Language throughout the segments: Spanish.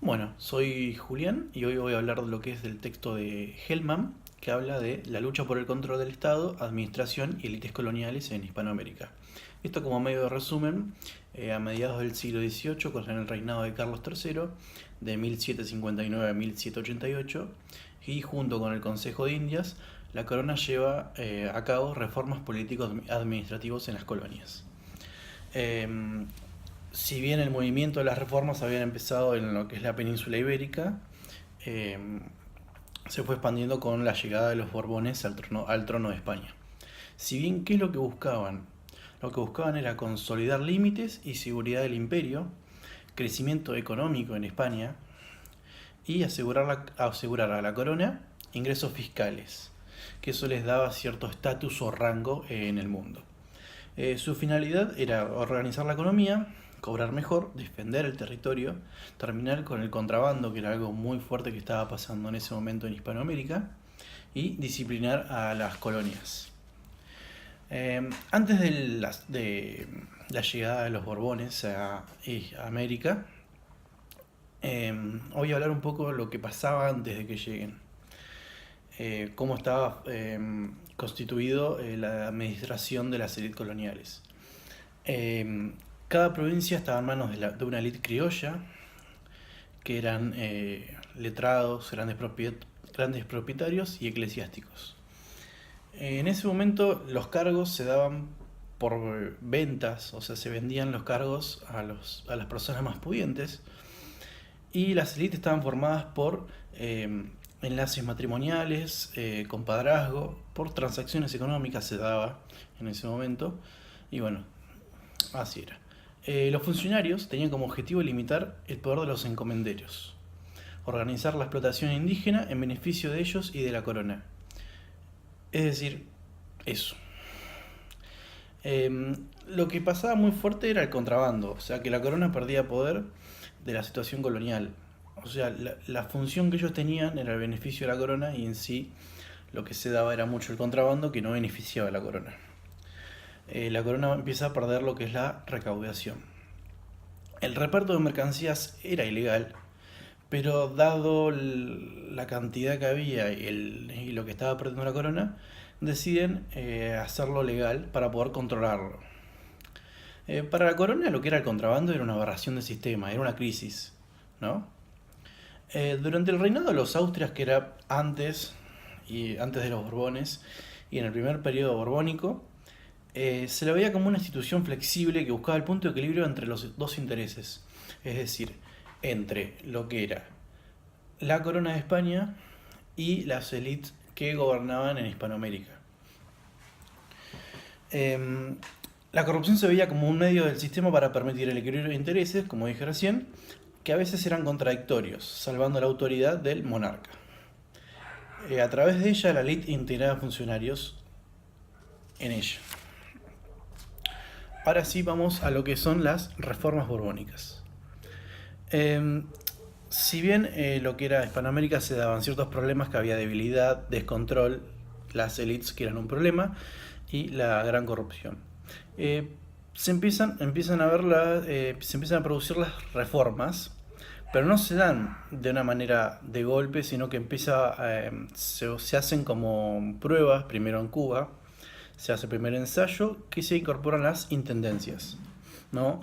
Bueno, soy Julián y hoy voy a hablar de lo que es del texto de Hellman, que habla de la lucha por el control del Estado, administración y élites coloniales en Hispanoamérica. Esto como medio de resumen, a mediados del siglo XVIII, con el reinado de Carlos III, de 1759 a 1788, y junto con el Consejo de Indias, la corona lleva a cabo reformas políticos administrativos en las colonias. Em, si bien el movimiento de las reformas había empezado en lo que es la península ibérica, eh, se fue expandiendo con la llegada de los Borbones al trono de España. Si bien, ¿qué es lo que buscaban? Lo que buscaban era consolidar límites y seguridad del imperio, crecimiento económico en España y asegurar a la corona ingresos fiscales, que eso les daba cierto estatus o rango en el mundo. Su finalidad era organizar la economía, cobrar mejor, defender el territorio, terminar con el contrabando, que era algo muy fuerte que estaba pasando en ese momento en Hispanoamérica, y disciplinar a las colonias. Antes de la llegada de los Borbones a América, voy a hablar un poco de lo que pasaba antes de que lleguen. Cómo estaba constituido la administración de las élites coloniales. Eh, Cada provincia estaba en manos de una élite criolla, que eran letrados, grandes propietarios y eclesiásticos. En ese momento los cargos se daban por ventas, o sea, se vendían los cargos a las personas más pudientes, y las élites estaban formadas por enlaces matrimoniales, compadrazgo, por transacciones económicas se daba en ese momento, y bueno, así era. Los funcionarios tenían como objetivo limitar el poder de los encomenderios, organizar la explotación indígena en beneficio de ellos y de la corona. Es decir, eso. Lo que pasaba muy fuerte era el contrabando, o sea que la corona perdía poder de la situación colonial. O sea, la función que ellos tenían era el beneficio de la corona y en sí lo que se daba era mucho el contrabando que no beneficiaba a la corona. La corona empieza a perder lo que es la recaudación. El reparto de mercancías era ilegal, pero dado la cantidad que había y lo que estaba perdiendo la corona, deciden hacerlo legal para poder controlarlo. Para la corona lo que era el contrabando era una aberración del sistema, era una crisis, ¿no? Durante el reinado de los Austrias, que era antes de los Borbones, y en el primer periodo borbónico, se la veía como una institución flexible que buscaba el punto de equilibrio entre los dos intereses, es decir, entre lo que era la corona de España y las élites que gobernaban en Hispanoamérica. Eh, la corrupción se veía como un medio del sistema para permitir el equilibrio de intereses, como dije recién, que a veces eran contradictorios, salvando la autoridad del monarca. A través de ella, la élite integraba funcionarios en ella. Ahora sí vamos a lo que son las reformas borbónicas. Eh, si bien lo que era Hispanoamérica se daban ciertos problemas, que había debilidad, descontrol, las élites que eran un problema, y la gran corrupción. Empiezan a ver se empiezan a producir las reformas, pero no se dan de una manera de golpe, sino que se hacen como pruebas, primero en Cuba, se hace el primer ensayo, que se incorporan las intendencias, ¿no?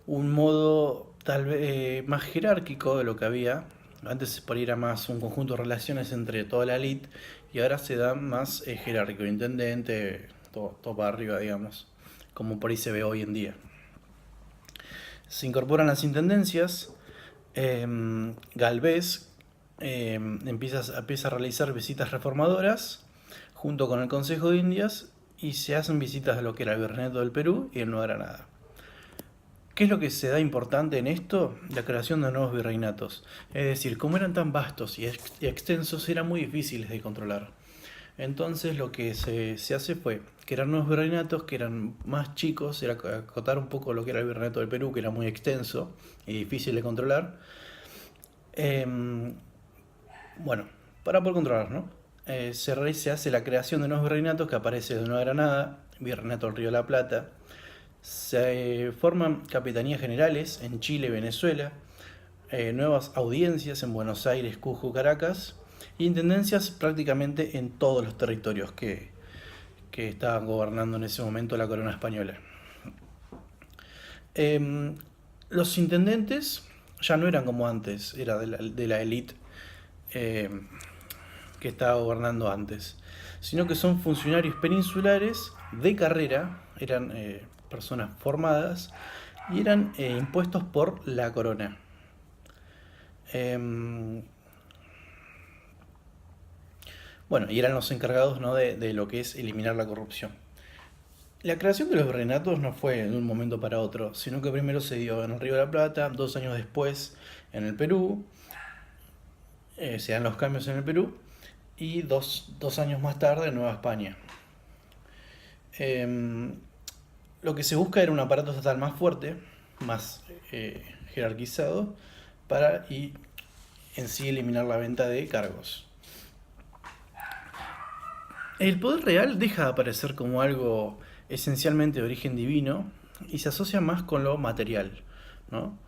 Un modo tal vez más jerárquico de lo que había. Antes por ahí era más un conjunto de relaciones entre toda la elite y ahora se da más jerárquico, intendente, todo para arriba, digamos, como por ahí se ve hoy en día. Se incorporan las intendencias, Galvez empieza a realizar visitas reformadoras junto con el Consejo de Indias y se hacen visitas a lo que era el Virreinato del Perú y el Nueva Granada. ¿Qué es lo que se da importante en esto? La creación de nuevos virreinatos. Es decir, como eran tan vastos y extensos, eran muy difíciles de controlar. Entonces lo que se hace fue crear nuevos virreinatos que eran más chicos, era acotar un poco lo que era el virreinato del Perú, que era muy extenso y difícil de controlar. Em, bueno, para poder controlar, ¿no? Se hace la creación de nuevos virreinatos que aparece de Nueva Granada, Virreinato del Río de la Plata. Se forman capitanías generales en Chile y Venezuela. nuevas audiencias en Buenos Aires, Cusco, Caracas, y intendencias prácticamente en todos los territorios que estaban gobernando en ese momento la corona española. Los intendentes ya no eran como antes, era de la élite que estaba gobernando antes, sino que son funcionarios peninsulares de carrera, eran personas formadas y eran impuestos por la corona. Bueno, y eran los encargados, ¿no?, de lo que es eliminar la corrupción. La creación de los virreinatos no fue de un momento para otro, sino que primero se dio en el Río de la Plata, 2 años después en el Perú, se dan los cambios en el Perú, y dos años más tarde en Nueva España. Lo que se busca era un aparato estatal más fuerte, más jerarquizado, para y en sí eliminar la venta de cargos. El poder real deja de aparecer como algo esencialmente de origen divino y se asocia más con lo material, ¿no?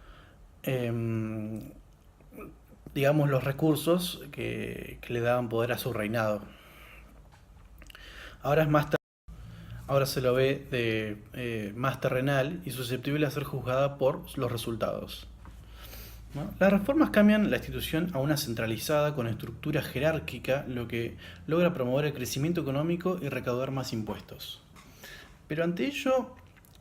Digamos, los recursos que le daban poder a su reinado. Ahora se lo ve más terrenal y susceptible a ser juzgada por los resultados, ¿no? Las reformas cambian la institución a una centralizada con estructura jerárquica, lo que logra promover el crecimiento económico y recaudar más impuestos. Pero ante ello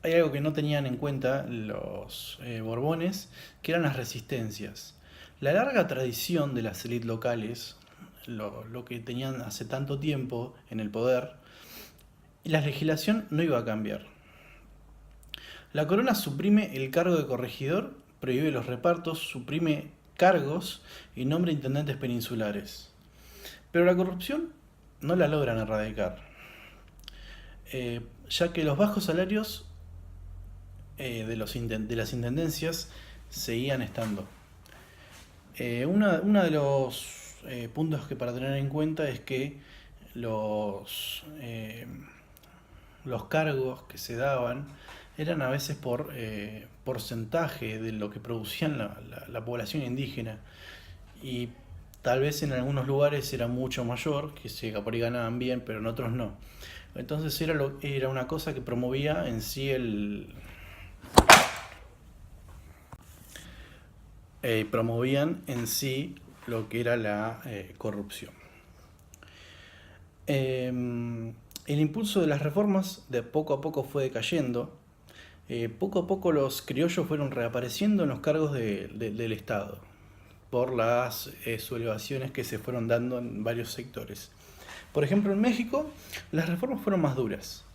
hay algo que no tenían en cuenta los Borbones, que eran las resistencias. La larga tradición de las élites locales, lo que tenían hace tanto tiempo en el poder, y la legislación no iba a cambiar. La corona suprime el cargo de corregidor, prohíbe los repartos, suprime cargos y nombra intendentes peninsulares. Pero la corrupción no la logran erradicar, ya que los bajos salarios de las intendencias seguían estando. Uno de los puntos que para tener en cuenta es que los cargos que se daban eran a veces por porcentaje de lo que producían la población indígena, y tal vez en algunos lugares era mucho mayor, que por ahí ganaban bien, pero en otros no. Entonces era una cosa que promovía en sí promovían en sí lo que era la corrupción. El impulso de las reformas de poco a poco fue decayendo. Poco a poco los criollos fueron reapareciendo en los cargos del Estado por las sublevaciones que se fueron dando en varios sectores. Por ejemplo, en México las reformas fueron más duras.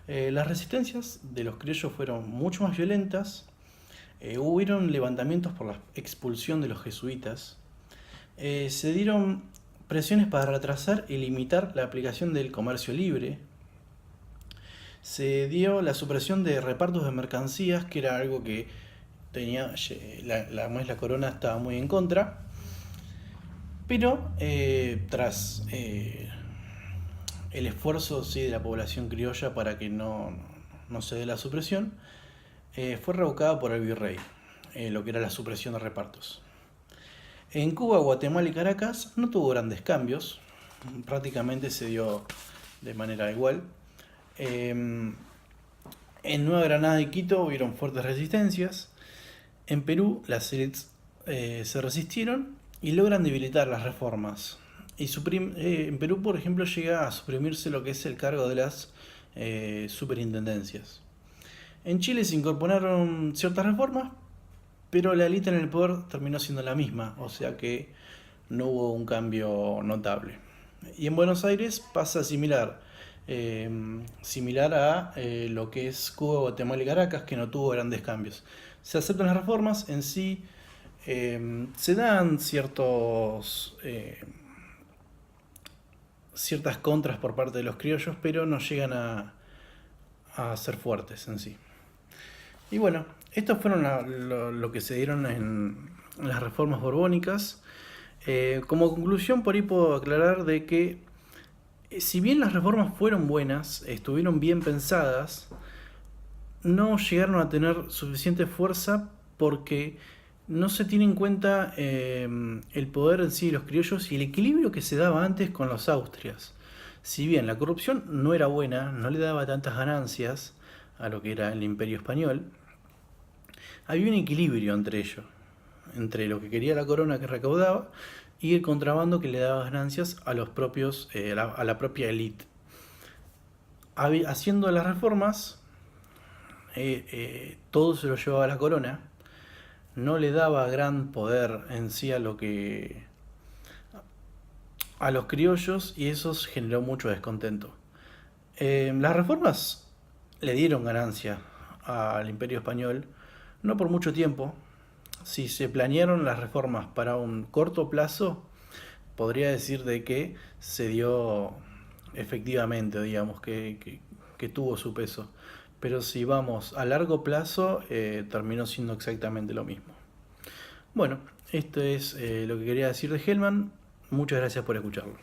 Las resistencias de los criollos fueron mucho más violentas. Hubieron levantamientos por la expulsión de los jesuitas. Se dieron presiones para retrasar y limitar la aplicación del comercio libre. Se dio la supresión de repartos de mercancías, que era algo que tenía la corona estaba muy en contra. Pero tras el esfuerzo, sí, de la población criolla para que no se dé la supresión, fue revocada por el virrey, lo que era la supresión de repartos. En Cuba, Guatemala y Caracas no tuvo grandes cambios, prácticamente se dio de manera igual. En Nueva Granada y Quito hubieron fuertes resistencias. En Perú las élites se resistieron y logran debilitar las reformas. En Perú, por ejemplo, llega a suprimirse lo que es el cargo de las superintendencias. En Chile se incorporaron ciertas reformas, pero la élite en el poder terminó siendo la misma, o sea que no hubo un cambio notable. Y en Buenos Aires pasa similar a lo que es Cuba, Guatemala y Caracas, que no tuvo grandes cambios. Se aceptan las reformas en sí, se dan ciertas contras por parte de los criollos, pero no llegan a ser fuertes en sí. Y bueno, estos fueron lo que se dieron en las reformas borbónicas. Como conclusión, por ahí puedo aclarar de que si bien las reformas fueron buenas, estuvieron bien pensadas, no llegaron a tener suficiente fuerza porque No se tiene en cuenta el poder en sí de los criollos y el equilibrio que se daba antes con los austrias. Si bien la corrupción no era buena, no le daba tantas ganancias a lo que era el imperio español, había un equilibrio entre ellos, entre lo que quería la corona que recaudaba y el contrabando que le daba ganancias a los propios, a la propia élite. Haciendo las reformas, todo se lo llevaba a la corona, no le daba gran poder en sí a lo que a los criollos y eso generó mucho descontento. Las reformas le dieron ganancia al Imperio Español, no por mucho tiempo. Si se planearon las reformas para un corto plazo, podría decir de que se dio efectivamente, digamos, que tuvo su peso. Pero si vamos a largo plazo, terminó siendo exactamente lo mismo. Bueno, esto es lo que quería decir de Hellman. Muchas gracias por escucharlo.